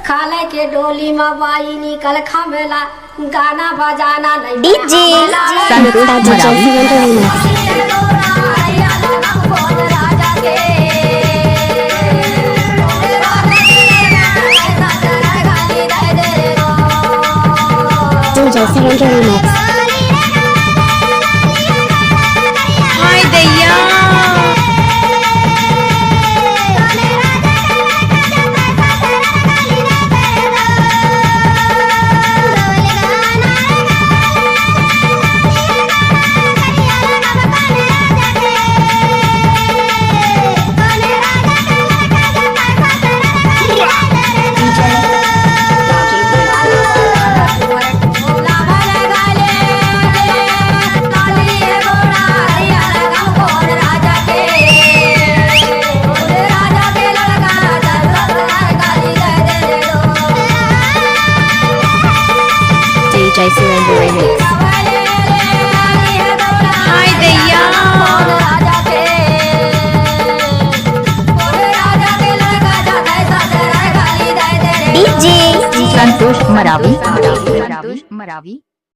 खाले के डोली में बाई निकल खमेला गाना बजाना नहीं डीजे हाय दैया DJ Surrender Remix. Hi दैया DJ संतोष मरावी